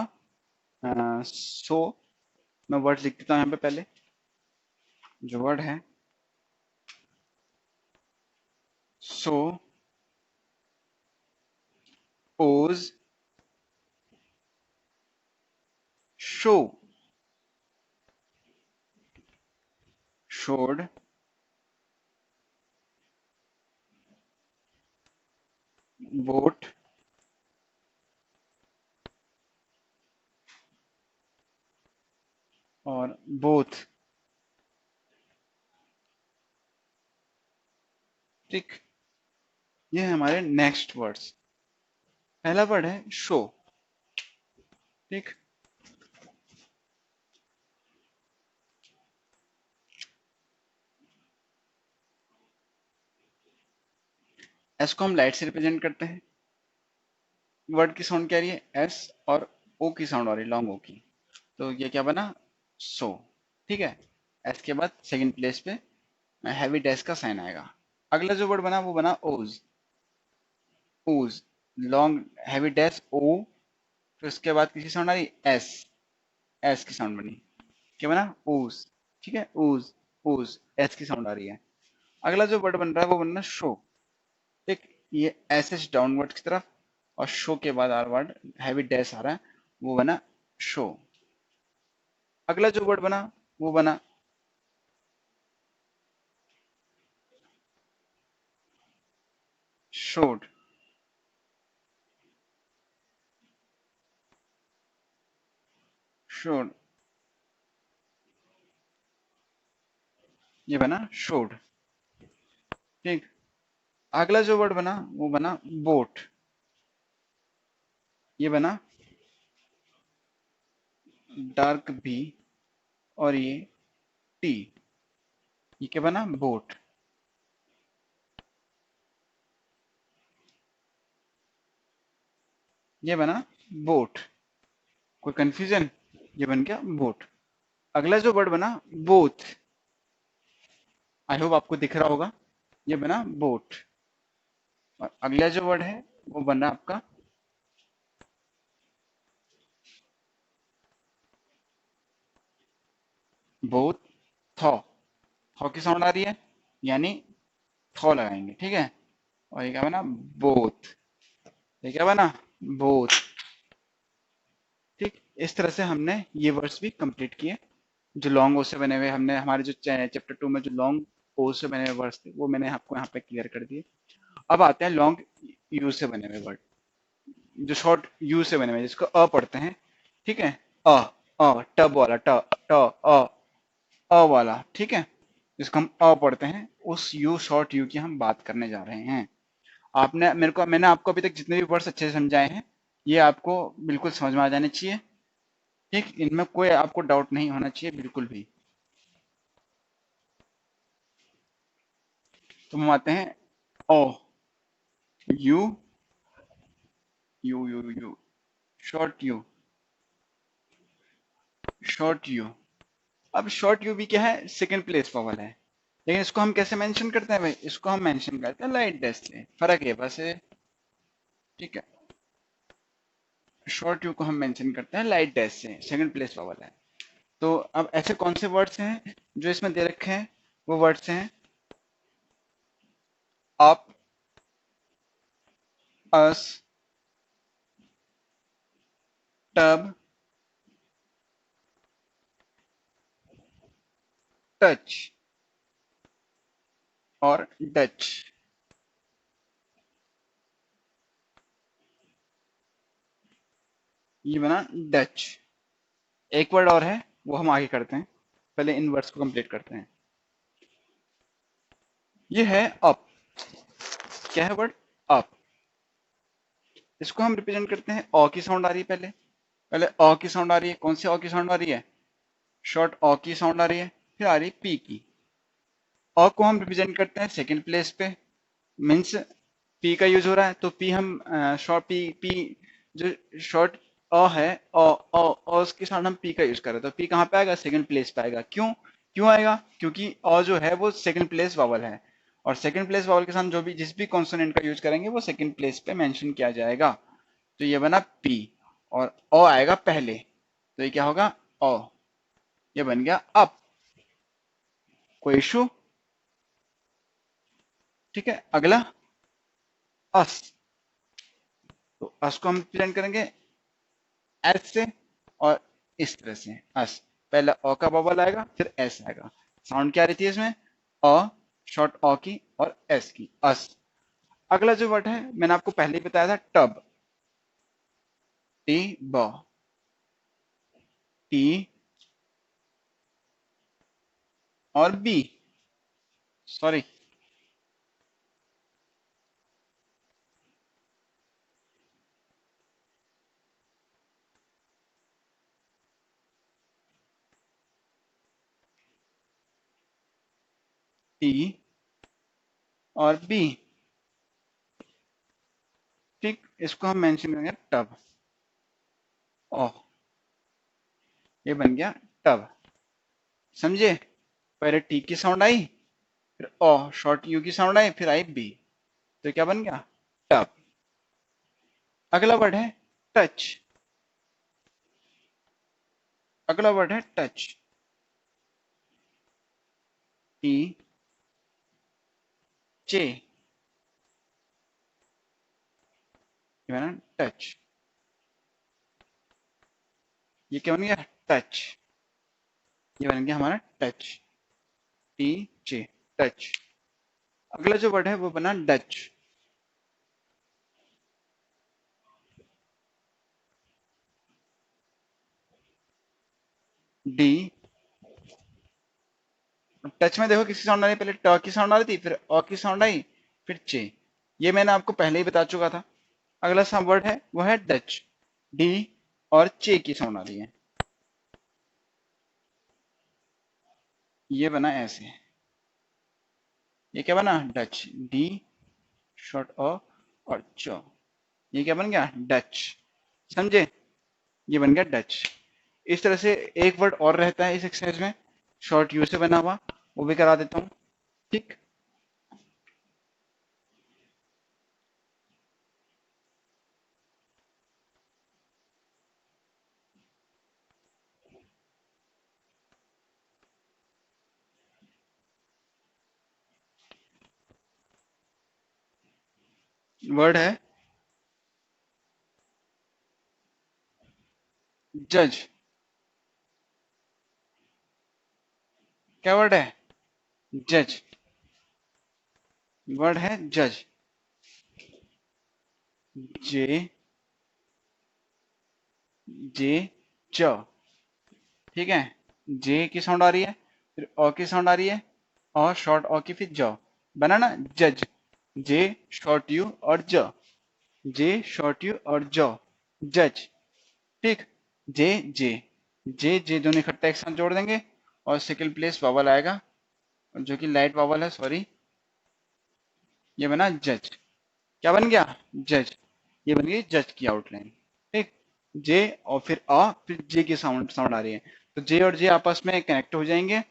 सो। मैं वर्ड लिख देता हूँ यहाँ पे पहले। जो वर्ड है सो, ओज, शो, शोड, बोट, और बोथ, ठीक। ये है हमारे नेक्स्ट वर्ड्स। पहला वर्ड है शो, ठीक। एस को हम लाइट से रिप्रेजेंट करते हैं। वर्ड की साउंड क्या आ रही है? एस, और ओ की साउंड आ रही है लॉन्ग ओ की। तो ये क्या बना? सो, ठीक है। एस के बाद सेकंड प्लेस पे हैवी डैश का साइन आएगा। अगला जो वर्ड बना वो बना ओज। ओज, लॉन्ग हैवी डैश ओ, फिर उसके बाद किसी साउंड आ रही? एस। एस की साउंड बनी, क्या बना? ओज, ठीक है। ओज, ओज, एस की साउंड आ रही है। अगला जो वर्ड बन रहा है वो बनना शो, ठीक। ये एस एच डाउनवर्ड की तरफ, और शो के बाद आर वर्ड हैवी डैश आ रहा है, वो बना शो। अगला जो वर्ड बना वो बना शोड। शोड, ये बना शोड, ठीक। अगला जो वर्ड बना वो बना बोट। ये बना डार्क बी, और ये टी। ये क्या बना? बोट। ये बना बोट। कोई कंफ्यूजन? ये बन गया बोट। अगला जो वर्ड बना बोथ। आई होप आपको दिख रहा होगा। ये बना बोट। और अगला जो वर्ड है वो बना आपका बोथ, थॉ। थॉ की साउंड आ रही है, यानी थॉ लगाएंगे, ठीक है। और ये क्या बना? बोथ। ये क्या बना? बोथ, ठीक। इस तरह से हमने ये वर्ड्स भी कंप्लीट किए। जो लॉन्ग ओ से बने हुए, हमने हमारे जो चैप्टर 2 में जो लॉन्ग ओ से बने हुए वर्ड्स थे वो मैंने आपको यहाँ पे क्लियर कर दिए। अब आते हैं लॉन्ग यू से बने हुए वर्ड, जो शॉर्ट यू से बने हुए, जिसको पढ़ते हैं, ठीक है। अ, टब वाला ट, वाला, ठीक है। जिसको हम पढ़ते हैं, उस यू, शॉर्ट यू की हम बात करने जा रहे हैं। मैंने आपको अभी तक जितने भी वर्ड्स अच्छे से समझाए हैं, ये आपको बिल्कुल समझ में आ जाने चाहिए, ठीक। इनमें कोई आपको डाउट नहीं होना चाहिए बिल्कुल भी। तो हम आते हैं O, U, U U U, short U, short U. अब शॉर्ट यू भी क्या है, सेकंड प्लेस वॉवल है, लेकिन इसको हम कैसे मेंशन करते हैं भाई, इसको हम मेंशन करते हैं लाइट डैश से, फर्क है बस ये, ठीक है। शॉर्ट यू को हम मेंशन करते हैं लाइट डैश से, सेकंड प्लेस वॉवल है। तो अब ऐसे कौन से वर्ड्स हैं जो इसमें दे रखे हैं, वो वर्ड्स हैं अप, अस, टब, टच और डच। ये बना डच। एक वर्ड और है, वो हम आगे करते हैं, पहले इन वर्ड्स को कंप्लीट करते हैं। ये है अप। क्या है वर्ड, अप। इसको हम रिप्रेजेंट करते हैं, अ की साउंड आ रही है, पहले पहले अ की साउंड आ रही है। कौन सी अ की साउंड आ रही है, शॉर्ट अ की साउंड आ रही है, फिर आ रही है पी की। अ को हम रिप्रेजेंट करते हैं सेकंड प्लेस पे, मीन्स पी का यूज हो रहा है, तो पी हम शॉर्ट पी जो शॉर्ट अ है, उसके साथ हम पी का यूज कर रहे हैं, तो पी कहाँ पे आएगा, सेकंड प्लेस पे आएगा। क्यों क्यों आएगा, क्योंकि अ जो है वो सेकंड प्लेस वावल है, और सेकंड प्लेस वावल के साथ जो भी जिस भी कॉन्सोनेंट का यूज करेंगे वो सेकंड प्लेस पे मेंशन किया जाएगा। तो ये बना पी, और अ आएगा पहले, तो ये क्या होगा, अ। ये बन गया अप। कोई इशू, ठीक है। अगला अस। तो अस को हम प्रेजेंट करेंगे एस से, और इस तरह से अस, पहले अ का बबल आएगा फिर एस आएगा। साउंड क्या रहती है इसमें, अ, शॉर्ट अ की और एस की, अस। अगला जो वर्ड है मैंने आपको पहले ही बताया था, टब, टी ब, टी और बी, सॉरी, टी और बी, ठीक। इसको हम मेंशन करेंगे टब, ओ, ये बन गया टब। समझे, पहले टी की साउंड आई, फिर ओ शॉर्ट यू की साउंड आई, फिर आई बी, तो क्या बन गया, टब। अगला वर्ड है टच। अगला वर्ड है टच, टी चे, ये बना टच। ये क्या बन गया, टच। ये बन गया हमारा टच, टी चे, टच। अगला जो वर्ड है वो बना डच, डी। टच में देखो किसी साउंड आ रही, पहले ट की साउंड आ रही थी, फिर अ की साउंड आई, फिर चे। ये मैंने आपको पहले ही बता चुका था। अगला सा वर्ड है वो है डच, डी और चे की साउंड आ रही है। ये बना ऐसे, ये क्या बना, डच, डी शॉर्ट अ और च, ये क्या बन गया, डच। समझे, ये बन गया डच। इस तरह से एक वर्ड और रहता है इस एक्सरसाइज में, शॉर्ट यू से बना हुआ, वो भी करा देता हूँ, ठीक। वर्ड है जज। क्या वर्ड है, जज। वर्ड है जज, जे, जे, ज, ठीक है। जे की साउंड आ रही है, फिर अ की साउंड आ रही है, और शॉर्ट अ की, फिर ज, बना ना जज। जे शॉर्ट यू और ज, जे शॉर्ट यू और ज, जज, ठीक। जे जे, जे दोनों इकट्ठा एक साथ जोड़ देंगे, और सेकंड प्लेस वावल आएगा, जो कि लाइट वावल है, सॉरी। ये बना जज। क्या बन गया, जज। ये बन गई जज की आउटलाइन, ठीक। जे और फिर अ, फिर जे की साउंड साउंड आ रही है, तो जे और जे आपस में कनेक्ट हो जाएंगे,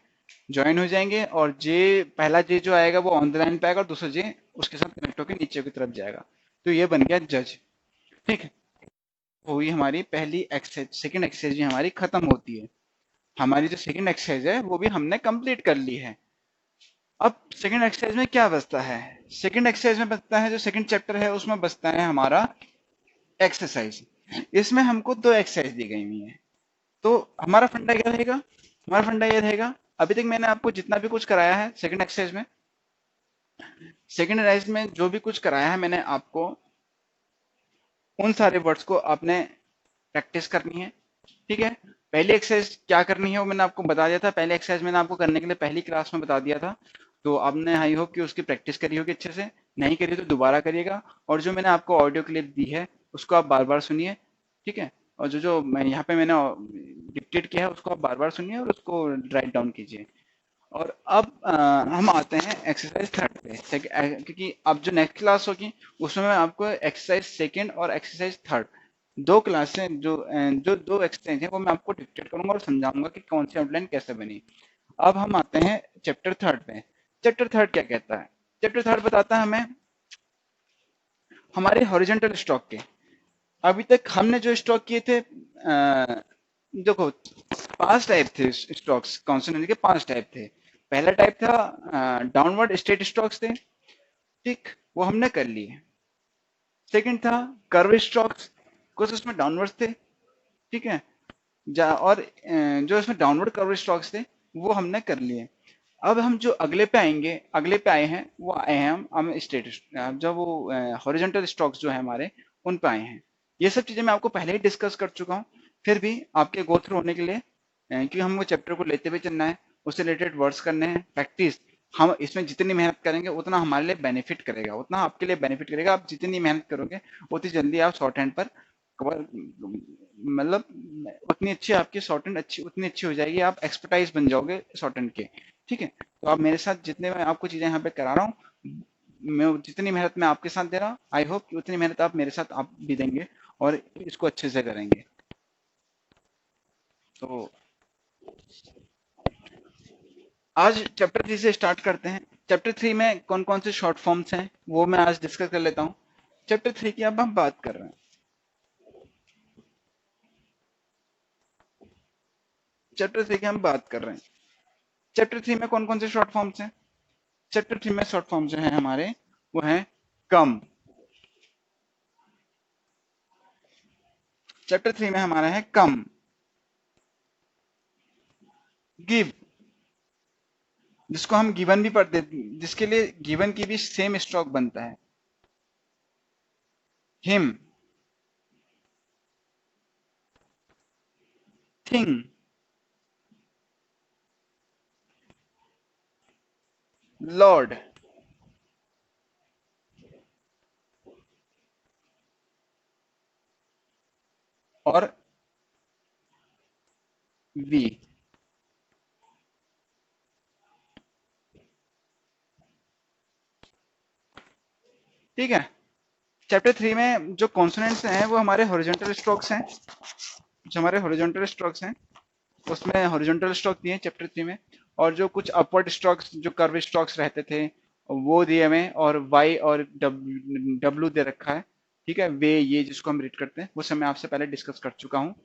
ज्वाइन हो जाएंगे, और जे पहला जे जो आएगा वो ऑन द लाइन पे आएगा और दूसरा जे उसके साथ कनेक्ट होकर नीचे की तरफ जाएगा। तो ये बन गया जज। ठीक है, हुई हमारी पहली एक्सरसाइज। सेकंड एक्सरसाइज भी हमारी खत्म होती है। हमारी जो सेकंड एक्सरसाइज है वो भी हमने कंप्लीट कर ली है। अब सेकंड एक्सरसाइज में क्या बचता है? सेकंड एक्सरसाइज में बचता है, जो सेकंड चैप्टर है उसमें बचता है हमारा एक्सरसाइज। इसमें हमको दो एक्सरसाइज दी गई हुई है। तो हमारा फंडा क्या रहेगा? हमारा फंडा ये रहेगा, अभी तक मैंने आपको जितना भी कुछ कराया है सेकंड एक्सरसाइज में, सेकंड एक्सरसाइज में जो भी कुछ कराया है मैंने आपको, उन सारे वर्ड्स को आपने प्रैक्टिस करनी है। ठीक है, पहली एक्सरसाइज क्या करनी है वो मैंने आपको बता दिया था। पहली एक्सरसाइज मैंने आपको करने के लिए पहली क्लास में बता दिया था। तो आपने आई होप कि उसकी प्रैक्टिस करी होगी अच्छे से। नहीं करी तो दोबारा करिएगा, और जो मैंने आपको ऑडियो क्लिप दी है उसको आप बार बार सुनिए। ठीक है, और जो जो मैं यहाँ पे मैंने डिक्टेट किया है उसको आप बार बार सुनिए और उसको राइट डाउन कीजिए। और अब हम आते हैं एक्सरसाइज थर्ड पे। क्योंकि अब जो नेक्स्ट क्लास होगी उसमें मैं आपको एक्सरसाइज सेकंड और एक्सरसाइज थर्ड दो क्लासें जो दो एक्सरसाइज है वो मैं आपको डिक्टेट करूंगा और समझाऊंगा कि कौन सी आउटलाइन कैसे बनी। अब हम आते हैं चैप्टर थर्ड पे। चैप्टर थर्ड क्या कहता है? चैप्टर थर्ड बताता है हमें हमारे हॉरिजॉन्टल स्टॉक के। अभी तक हमने जो स्टॉक किए थे, देखो, पांच टाइप थे स्टॉक्स, कॉन्सोनेंट के पांच टाइप थे। पहला टाइप था डाउनवर्ड स्ट्रेट स्टॉक्स थे। ठीक, वो हमने कर लिए। सेकंड था कर्व स्टॉक्स, कुछ उसमें डाउनवर्ड थे। ठीक है, और जो इसमें डाउनवर्ड कर्व स्टॉक्स थे वो हमने कर लिए। अब हम जो अगले पे आएंगे, अगले पे आए हैं वो आए हैं हम स्ट्रेट, जब वो हॉरिजॉन्टल स्टॉक्स जो है हमारे उन पे आए हैं। ये सब चीजें मैं आपको पहले ही डिस्कस कर चुका हूँ, फिर भी आपके गो थ्रू होने के लिए, क्योंकि हम वो चैप्टर को लेते हुए चलना है, उससे रिलेटेड वर्ड्स करने हैं, प्रैक्टिस। हम इसमें जितनी मेहनत करेंगे उतना हमारे लिए बेनिफिट करेगा, उतना आपके लिए बेनिफिट करेगा। आप जितनी मेहनत करोगे उतनी जल्दी आप शॉर्ट हैंड पर कवर, मतलब उतनी अच्छी आपकी शॉर्ट हैंड अच्छी उतनी अच्छी हो जाएगी, आप एक्सपर्टाइज बन जाओगे शॉर्ट हैंड के। ठीक है, तो आप मेरे साथ जितने मैं आपको चीजें यहाँ पे करा रहा हूँ, मैं जितनी मेहनत मैं आपके साथ दे रहा हूँ, आई होप कि उतनी मेहनत आप मेरे साथ आप भी देंगे और इसको अच्छे से करेंगे। तो आज चैप्टर थ्री से स्टार्ट करते हैं। चैप्टर थ्री में कौन कौन से शॉर्ट फॉर्म्स हैं वो मैं आज डिस्कस कर लेता हूँ। चैप्टर थ्री की अब हम बात कर रहे हैं। चैप्टर थ्री की हम बात कर रहे हैं। चैप्टर थ्री में कौन कौन से शॉर्ट फॉर्म्स हैं? चैप्टर थ्री में शॉर्ट फॉर्म जो है हमारे वो है कम। चैप्टर थ्री में हमारा है कम, गिव, जिसको हम गिवन भी पढ़ते, जिसके लिए गिवन की भी सेम स्ट्रोक बनता है, हिम, थिंग, लॉर्ड, और वी। ठीक है, चैप्टर थ्री में जो कॉन्सोनेंट्स हैं वो हमारे हॉरिजॉन्टल स्ट्रोक्स हैं। जो हमारे हॉरिजॉन्टल स्ट्रोक्स हैं उसमें हॉरिजॉन्टल स्ट्रोक दिए हैं चैप्टर थ्री में, और जो कुछ अपवर्ड स्ट्रोक्स जो कर्व स्ट्रोक्स रहते थे वो दिए हमें, और वाई और डब्ल्यू दे रखा है। ठीक है, वे ये जिसको हम रीड करते हैं वो सब मैं आपसे पहले डिस्कस कर चुका हूँ।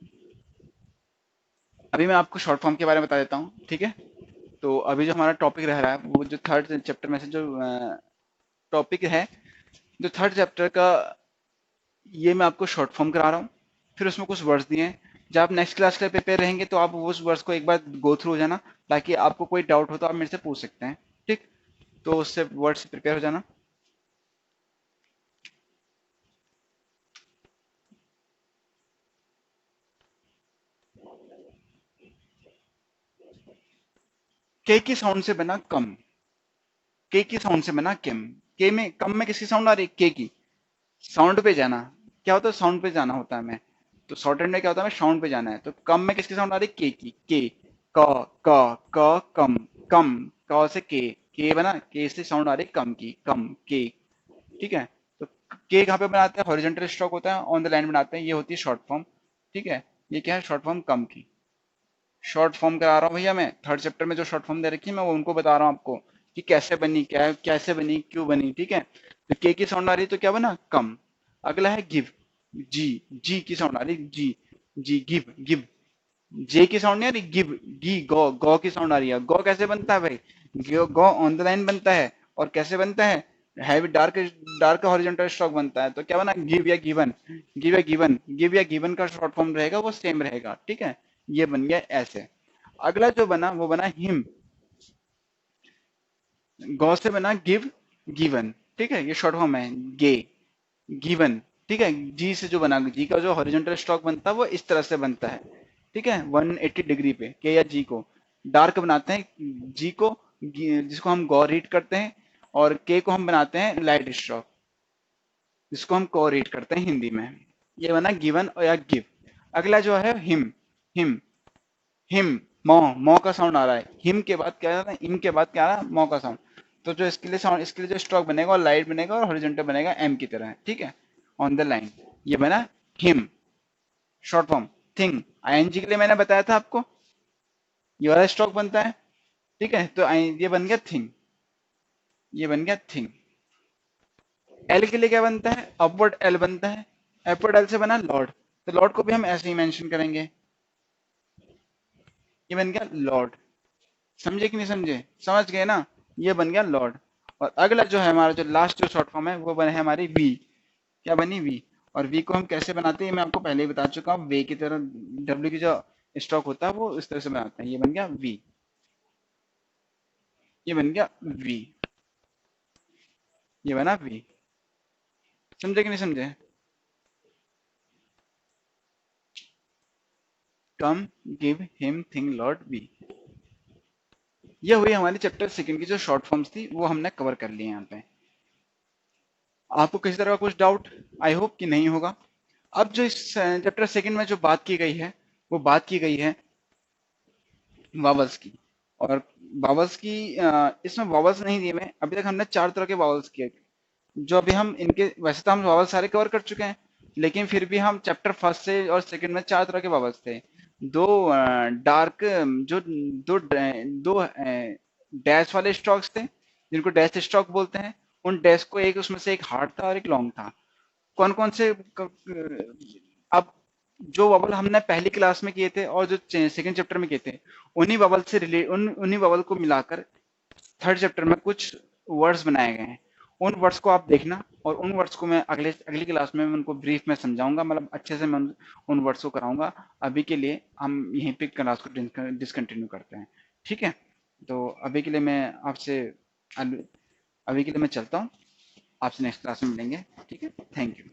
अभी मैं आपको शॉर्ट फॉर्म के बारे में बता देता हूँ। ठीक है, तो अभी जो हमारा टॉपिक रह रहा है वो जो थर्ड चैप्टर में से जो टॉपिक है, जो थर्ड चैप्टर का, ये मैं आपको शॉर्ट फॉर्म करा रहा हूँ। फिर उसमें कुछ वर्ड्स दिए हैं। जब आप नेक्स्ट क्लास के लिए प्रिपेयर रहेंगे तो आप उस वर्ड्स को एक बार गो थ्रू हो जाना, ताकि आपको कोई डाउट हो तो आप मेरे से पूछ सकते हैं। ठीक, तो उससे वर्ड से प्रिपेयर हो जाना। के की साउंड से बना कम, के की साउंड से बना किम। के में कम में किसकी साउंड आ रही है? के की। साउंड पे जाना, क्या होता है? साउंड पे जाना होता है हमें। तो शॉर्ट हैंड में क्या होता है? हमें साउंड पे जाना है। तो कम में किसकी साउंड आ रही है? के की। के, कम, कम, क से के बना, के से साउंड आ रही है कम की, कम के। ठीक है, तो के कहाँ पे बनाते हैं? हॉरिजॉन्टल स्ट्रोक होता है, ऑन द लाइन बनाते हैं, ये होती है शॉर्ट फॉर्म। ठीक है, ये क्या है? शॉर्ट फॉर्म कम की। शॉर्ट फॉर्म करा रहा हूँ भैया, मैं थर्ड चैप्टर में जो शॉर्ट फॉर्म दे रखी है मैं वो उनको बता रहा हूँ आपको कि कैसे बनी, क्या कैसे बनी, क्यों बनी, ठीक है। तो के की साउंड आ रही है तो क्या बना, कम। अगला है गिव, जी, जी की साउंड आ रही, जी, जी गिव, गिव। जे की साउंड नहीं आ रही, गिव, गी, गो, गो की साउंड आ रही है। गो कैसे बनता है भाई, गो ऑन द लाइन बनता है। और कैसे बनता है, heavy dark, dark horizontal stroke बनता है। तो क्या बना, गिव या गिवन, गिव या गिवन, गिव या गिवन का शॉर्ट फॉर्म रहेगा वो सेम रहेगा, ठीक है। ये बन गया ऐसे। अगला जो बना वो बना हिम, गौ से बना गिव, गिवन, ठीक है, ये शॉर्ट फॉर्म है गे, गिवन, ठीक है। जी से जो बना, जी का जो हॉरिजॉन्टल स्ट्रोक बनता है वो इस तरह से बनता है, ठीक है, 180 डिग्री पे, के या जी को डार्क बनाते हैं, जी को, जिसको हम गौ रीड करते हैं, और के को हम बनाते हैं लाइट स्ट्रोक, जिसको हम को रीड करते हैं हिंदी में। ये बना गिवन और या गिव। अगला जो है हिम, हिम, हिम, मौ, मौ का साउंड आ रहा है। हिम के बाद क्या आ रहा है, इम के बाद क्या आ रहा है, मौ का साउंड। तो जो इसके लिए साउंड, इसके लिए जो स्ट्रोक बनेगा और लाइट बनेगा और हॉरिजॉन्टल बनेगा एम की तरह, ठीक है, ऑन द लाइन। ये बना him. Short form thing, ING के लिए मैंने बताया था आपको, ये वाला स्ट्रोक बनता है, ठीक है। तो ये बन गया थिंग, ये बन गया थिंग। एल के लिए क्या बनता है, अपवर्ड एल बनता है। अपवर्ड एल से बना लॉर्ड, तो लॉर्ड को भी हम ऐसे ही मेंशन करेंगे, ये बन गया लॉर्ड। समझे कि नहीं समझे, समझ गए ना, ये बन गया लॉर्ड। और अगला जो है हमारा जो लास्ट जो शॉर्ट फॉर्म है वो बने हमारी वी, क्या बनी वी। और वी को हम कैसे बनाते हैं मैं आपको पहले ही बता चुका हूँ, वे की तरह डब्ल्यू की जो स्ट्रोक होता है वो इस तरह से बनाते हैं। ये बन गया वी, ये बन गया वी, ये बना वी। समझे कि नहीं समझे, come, give, him, thing, lord, we. ये हुई हमारी चैप्टर सेकंड की जो शॉर्ट फॉर्म्स थी वो हमने कवर कर ली यहाँ पे। आपको किसी तरह का कुछ डाउट, आई होप कि नहीं होगा। अब जो इस चैप्टर सेकंड में जो बात की गई है वो बात की गई है वावल्स की। और वावल्स की इसमें वावल्स नहीं दिए में, अभी तक हमने 4 तरह के वावल्स किए, जो अभी हम इनके, वैसे तो हम वावल सारे कवर कर चुके हैं, लेकिन फिर भी हम चैप्टर फर्स्ट से और सेकंड में 4 तरह के वावल्स थे। दो डार्क, जो दो डैश वाले स्ट्रोक्स थे जिनको डैश स्ट्रोक बोलते हैं। उन डैश को, एक उसमें से एक हार्ड था और एक लॉन्ग था। कौन कौन से अब जो बबल हमने पहली क्लास में किए थे और जो सेकंड चैप्टर में किए थे, उन्हीं बबल से रिलेट, उन्हीं बबल को मिलाकर थर्ड चैप्टर में कुछ वर्ड्स बनाए गए हैं। उन वर्ड्स को आप देखना, और उन वर्ड्स को मैं अगली क्लास में मैं उनको ब्रीफ में समझाऊंगा, मतलब अच्छे से मैं उन वर्ड्स को कराऊंगा। अभी के लिए हम यहीं पे क्लास को डिसकंटिन्यू करते हैं, ठीक है। तो अभी के लिए मैं आपसे, अभी के लिए मैं चलता हूँ, आपसे नेक्स्ट क्लास में मिलेंगे, ठीक है। Thank you.